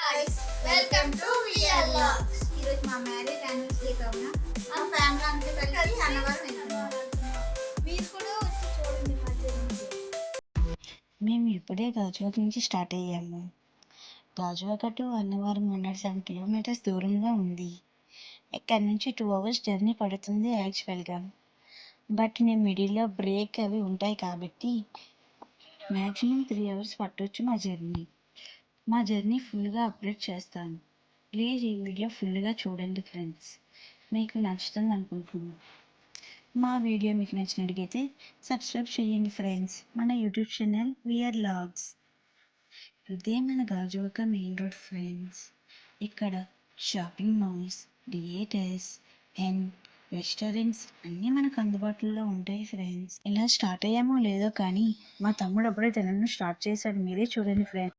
guys, welcome to Real Vlogs. ఈరోజు మా marriage anniversary కావున మా ఫ్యామిలీ అంతా కలిసి అన్నవరం వెళ్తున్నాం. మీరు కూడా వచ్చి చూడండి మా జర్నీ. మేము ఇప్పుడే గాజువాక నుంచి స్టార్ట్ అయ్యాము. గాజువాక టు అన్నవరం 107 కిలోమీటర్స్ దూరంలో ఉంది. ఇక్కడ నుంచి 2 hours జర్నీ పడుతుంది యాక్చువల్గా. బట్ నేను మిడిల్లో బ్రేక్ అవి ఉంటాయి కాబట్టి మ్యాక్సిమం 3 hours పట్టొచ్చు మా జర్నీ ఫుల్గా అప్లోడ్ చేస్తాను. ప్లీజ్ ఈ వీడియో ఫుల్గా చూడండి ఫ్రెండ్స్, మీకు నచ్చుతుంది అనుకుంటున్నాను. మా వీడియో మీకు నచ్చినట్లయితే సబ్స్క్రైబ్ చేయండి ఫ్రెండ్స్, మన యూట్యూబ్ ఛానల్ విఆర్ లాగ్స్. ఇదే మన గాజువాక మెయిన్ రోడ్ ఫ్రెండ్స్. ఇక్కడ shopping malls, theatres and restaurants అన్నీ మనకు అందుబాటులో ఉంటాయి ఫ్రెండ్స్. ఇలా స్టార్ట్ అయ్యామో లేదో కానీ మా తమ్ముడు అప్పుడే తినడం స్టార్ట్ చేశాడు. మీరే చూడండి ఫ్రెండ్స్.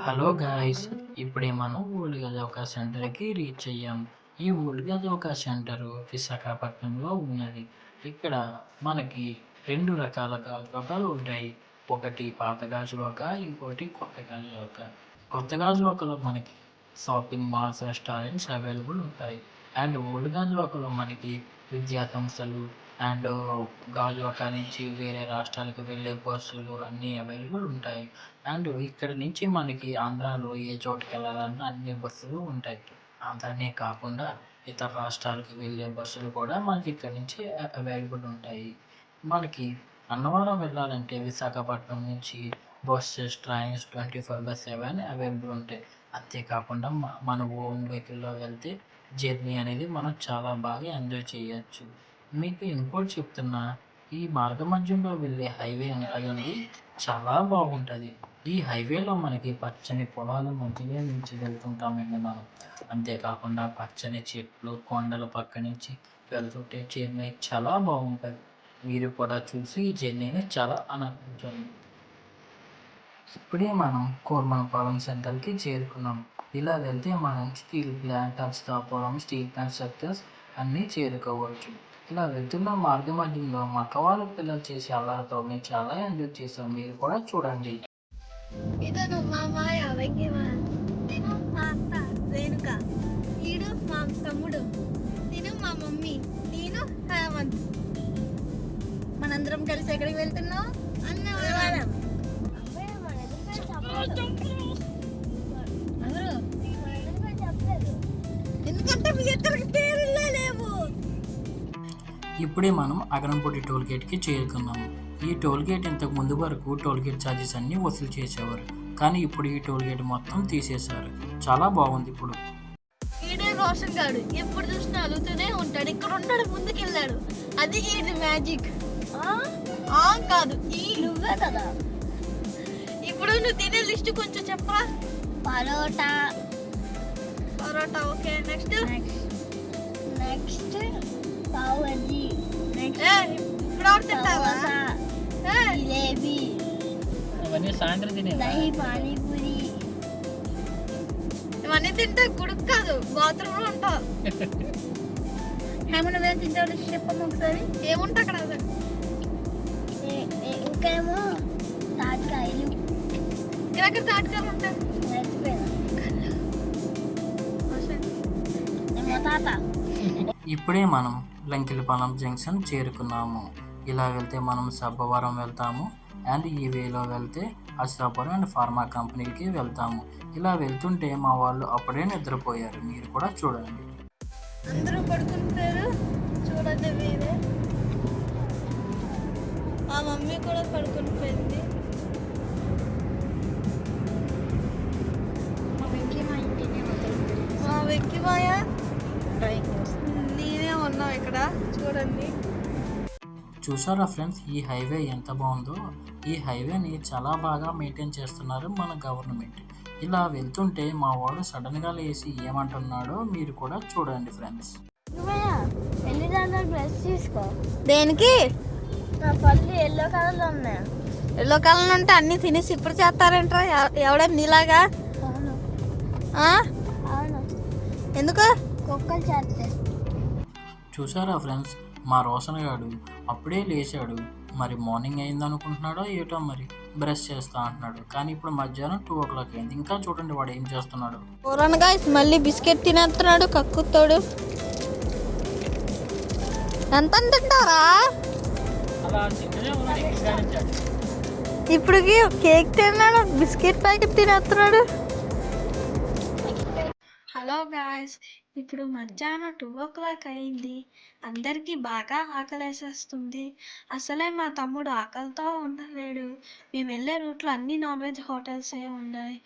హలో గాయ్స్, ఇప్పుడే మనం ఓల్డ్ గాజువాక సెంటర్కి రీచ్ అయ్యాం. ఈ ఓల్డ్ గాజువాక సెంటర్ విశాఖపట్నంలో ఉన్నది. ఇక్కడ మనకి 2 రకాల గాజువాకలు ఉంటాయి. ఒకటి పాత గాజువాక, ఇంకోటి కొత్త గాజువాక. కొత్త గాజువాకలో మనకి షాపింగ్ మాల్స్, రెస్టారెంట్స్ అవైలబుల్ ఉంటాయి. అండ్ ఓల్డ్ గాజువాకలో మనకి విద్యా సంస్థలు అండ్ గాజువాక నుంచి వేరే రాష్ట్రాలకు వెళ్ళే బస్సులు అన్నీ అవైలబుల్ ఉంటాయి. అండ్ ఇక్కడ నుంచి మనకి ఆంధ్రాలో ఏ చోటుకి వెళ్ళాలన్నా అన్ని బస్సులు ఉంటాయి. అంతనే కాకుండా ఇతర రాష్ట్రాలకు వెళ్ళే బస్సులు కూడా మనకి ఇక్కడ నుంచి అవైలబుల్ ఉంటాయి. మనకి అన్నవరం వెళ్ళాలంటే విశాఖపట్నం నుంచి బస్సెస్, ట్రైన్స్ 24/7 అవైలబుల్ ఉంటాయి. అంతేకాకుండా మన ఓన్ వెహికల్లో వెళ్తే జర్నీ అనేది మనం చాలా బాగా ఎంజాయ్ చేయొచ్చు. మీకు ఇంకోటి చెప్తున్నా, ఈ మార్గ మధ్యంలో వెళ్ళే హైవే ఉంటుంది, చాలా బాగుంటుంది. ఈ హైవేలో మనకి పచ్చని పొలాల మధ్యలో నుంచి వెళ్తుంటామండి మనం. అంతేకాకుండా పచ్చని చెట్లు, కొండల పక్క నుంచి వెళ్తుంటే జర్నీ చాలా బాగుంటుంది. మీరు కూడా చూసి ఈ జర్నీని చాలా ఆనందించండి. ఇప్పుడే మనం కోర్మనపాలెం సెంటర్కి చేరుకున్నాం. ఇలా వెళ్తే మనం steel plant, Achutapuram, steel plant sectors అన్నీ చేరుకోవచ్చు. ఇలా వెళ్తున్న మార్గ మధ్యంలో మక్కవాళ్ళ పిల్లలు చేసే అల్లరితో మేము చాలా ఎంజాయ్ చేసాం. మీరు కూడా చూడండి. ఇతను మా మాయ వెంకయ్య, తిను మా అత్త రేణుక, ఈడు మా తమ్ముడు, తిను మా మమ్మీ, నేను హేమంత్. మనందరం కలిసి ఎక్కడికి వెళ్తున్నాం? అన్నవరం. ఎందుకంటే మీ ఇద్దరికి పేర్లే లేవు. ఇప్పుడే మనం అగరంపూడి టోల్ గేట్కి చేరుకున్నాము. ఈ టోల్ గేట్ ఇంతకు ముందు వరకు టోల్ గేట్ ఛార్జెస్ అన్నీ వసూలు చేసేవారు, కానీ ఇప్పుడు ఈ టోల్ గేట్ మొత్తం తీసేశారు. చాలా బాగుంది ఇప్పుడు. ఈడే రోషన్ గాడు ఎప్పుడు చూసినా అలుగుతూనే ఉంటాడు. ఇక్కడ ఉంటాడు, ముందుకెళ్ళాడు. అది ఈడి మ్యాజిక్. కాదు, ఈ నువ్వే కదా. ఇప్పుడు నువ్వు తినే లిస్ట్ కొంచెం చెప్పా. పరోటా, ఓకే. నెక్స్ట్ పావ్ బజ్జీ, ఇప్పుడు తింటావా? జిలేబీ, అవన్నీ సాయంత్రం తినే దహి పానీపూరి. ఇవన్నీ తింటే గుడుకు కాదు, బాత్రూమ్ లో ఉంటావు. ఏమన్నా మేము తింటావు చెప్పమ్మా ఒకసారి. ఏముంటా అక్కడ? ఇంకేమో తాటికాయలు. ఇక్కడ తాటికాయలు ఉంటాయి. ఇప్పుడే మనం లంకిలపాలెం జంక్షన్ చేరుకున్నాము. ఇలా వెళ్తే మనం సబ్బవరం వెళ్తాము అండ్ ఈ వేలో వెళ్తే అచ్యుతాపురం అండ్ ఫార్మా కంపెనీకి వెళ్తాము. ఇలా వెళ్తుంటే మా వాళ్ళు అప్పుడే నిద్రపోయారు. మీరు కూడా చూడండి. అందరూ పడుకుంటారు చూడండి. మీరే, మా మమ్మీ కూడా పడుకుని పోయింది. మా వెక్కి మాయ నేనే ఉన్నాం ఇక్కడ చూడండి. చూసారా ఫ్రెండ్స్, ఈ హైవే ఎంత బాగుందో. ఈ హైవేని చాలా బాగా మెయింటైన్ చేస్తున్నారు మన గవర్నమెంట్. ఇలా వెళ్తుంటే మా వాడు సడన్గా లేచి ఏమంటున్నాడో మీరు కూడా చూడండి ఫ్రెండ్స్. దేనికి? నా పళ్ళు ఎల్లో కలర్లో ఉన్నాయి. ఎల్లో కలర్ ఉంటే అన్ని తినేసి ఇప్పుడు చేస్తారంటారా? ఎవడేం నీలాగా? ఎందుకు? కుక్కలు చేస్తాయి. చూసారా ఫ్రెండ్స్, మా రోషన్ గాడు అప్పుడే లేచాడు. మరి మార్నింగ్ అయింది అనుకుంటున్నాడో ఏటో మరి బ్రష్ చేస్తా అంటున్నాడు. కానీ ఇప్పుడు మధ్యాహ్నం 2 o'clock అయింది. ఇంకా చూడండి వాడు ఏం చేస్తున్నాడు. చూడండి గాయ్స్, మళ్ళీ బిస్కెట్ తినేస్తున్నాడు కక్కుతాడు. ఎంత తింటారా? ఇప్పుడు కేక్ తిన్నాడు, బిస్కెట్ ప్యాకెట్ తినేస్తున్నాడు. హలో గాయ్స్, ఇప్పుడు మధ్యాహ్నం 2 o'clock అయింది. అందరికీ బాగా ఆకలేసేస్తుంది. అసలే మా తమ్ముడు ఆకలితో ఉండలేడు. మేము వెళ్ళే రూట్లో అన్ని నాన్ వెజ్ హోటల్సే ఉన్నాయి.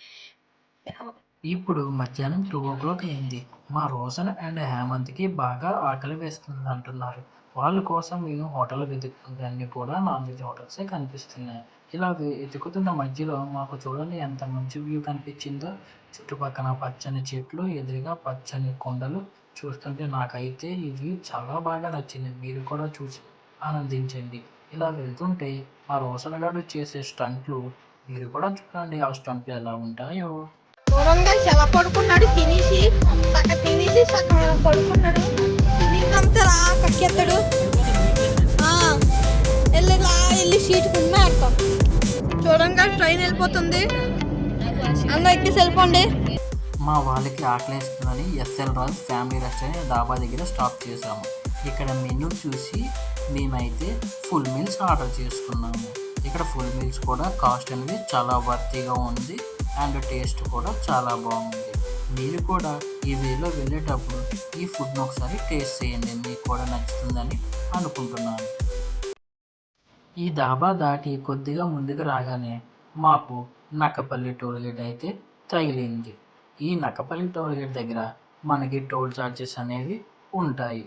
ఇప్పుడు మధ్యాహ్నం 2 o'clock అయింది. మా రోషన్ అండ్ హేమంత్కి బాగా ఆకలి వేస్తుంది అంటున్నారు. వాళ్ళ కోసం నేను హోటల్ వెతుకుతుంది అన్నీ కూడా నాన్ వెజ్ హోటల్సే కనిపిస్తున్నాయి. ఇలా వెతుకుతున్న మధ్యలో మాకు చూడండి ఎంత మంచి వ్యూ కనిపించిందో. చుట్టుపక్కల పచ్చని చెట్లు, ఎదురుగా పచ్చని కొండలు చూస్తుంటే నాకైతే ఈ వ్యూ చాలా బాగా నచ్చింది. మీరు కూడా చూసి ఆనందించండి. ఇలా వెళ్తుంటే మా రోషన్ గారు చేసే స్టంట్లు మీరు కూడా చూడండి, ఆ స్టంట్లు ఎలా ఉంటాయో. దూరంగా ఎలా పడుకున్నాడు, తినేసి సగం పడుకున్నాడు. తినేదంతా కక్కెత్తాడు. వెళ్ళి సీట్ కున్నా అర్థం. చూడంగా ట్రైన్ వెళ్ళిపోతుంది. అందరూ ఎక్కేసి వెళ్ళిపోండి. మా వాళ్ళకి ఆకలేస్తుందని ఎస్ఎల్ రాజ్ ఫ్యామిలీ రెస్టారెంట్ డాబా దగ్గర స్టాప్ చేసాము. ఇక్కడ మెనూ చూసి మేమైతే ఫుల్ మీల్స్ ఆర్డర్ చేసుకున్నాము. ఇక్కడ ఫుల్ మీల్స్ కూడా కాస్ట్ అనేది చాలా వర్తీగా ఉంది అండ్ టేస్ట్ కూడా చాలా బాగుంది. మీరు కూడా ఈ వేలో వెళ్ళేటప్పుడు ఈ ఫుడ్ని ఒకసారి టేస్ట్ చేయండి, మీకు కూడా నచ్చుతుందని అనుకుంటున్నాను. ఈ డాబా దాటి కొద్దిగా ముందుకు రాగానే మాకు నక్కపల్లి టోల్గేట్ అయితే తగిలింది. ఈ నక్కపల్లి టోల్గేట్ దగ్గర మనకి టోల్ చార్జెస్ అనేవి ఉంటాయి.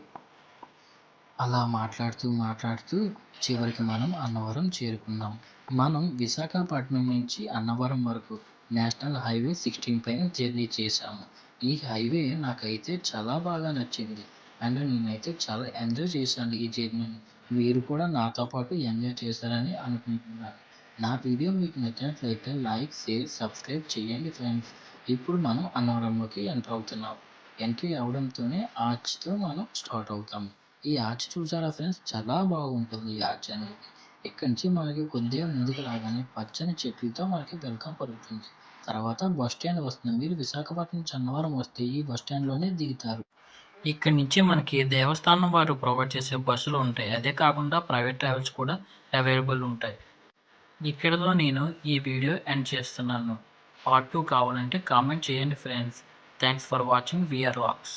అలా మాట్లాడుతూ చివరికి మనం అన్నవరం చేరుకున్నాం. మనం విశాఖపట్నం నుంచి అన్నవరం వరకు నేషనల్ హైవే 16 పైన జర్నీ చేశాము. ఈ హైవే నాకైతే చాలా బాగా నచ్చింది అండ్ నేనైతే చాలా ఎంజాయ్ చేశాను ఈ జర్నీని. మీరు కూడా నాతో పాటు ఎంజాయ్ చేశారని అనుకుంటున్నాను. నా వీడియో మీకు నచ్చినట్లయితే లైక్, షేర్, సబ్స్క్రైబ్ చేయండి ఫ్రెండ్స్. ఇప్పుడు మనం అన్నవరంలోకి ఎంటర్ అవుతున్నాం. ఎంట్రీ అవడంతోనే ఆర్చ్తో మనం స్టార్ట్ అవుతాము. ఈ ఆర్చ్ చూసారా ఫ్రెండ్స్, చాలా బాగుంటుంది ఈ ఆర్చ్ అనేది. ఇక్కడి నుంచి మనకి కొద్దిగా ముందుకు రాగానే పచ్చని చెట్లతో మనకి వెల్కమ్ పలుకుతుంది. తర్వాత బస్ స్టాండ్ వస్తుంది. మీరు విశాఖపట్నం నుంచి అన్నవరం వస్తే ఈ బస్ స్టాండ్లోనే దిగుతారు. ఇక్కడి నుంచి మనకి దేవస్థానం వారు ప్రొవైడ్ చేసే బస్సులు ఉంటాయి. అదే కాకుండా ప్రైవేట్ ట్రావెల్స్ కూడా అవైలబుల్ ఉంటాయి. ఇక్కడతో నేను ఈ వీడియో ఎండ్ చేస్తున్నాను. పార్ట్ 2 కావాలంటే కామెంట్ చేయండి friends. Thanks for watching VR racks.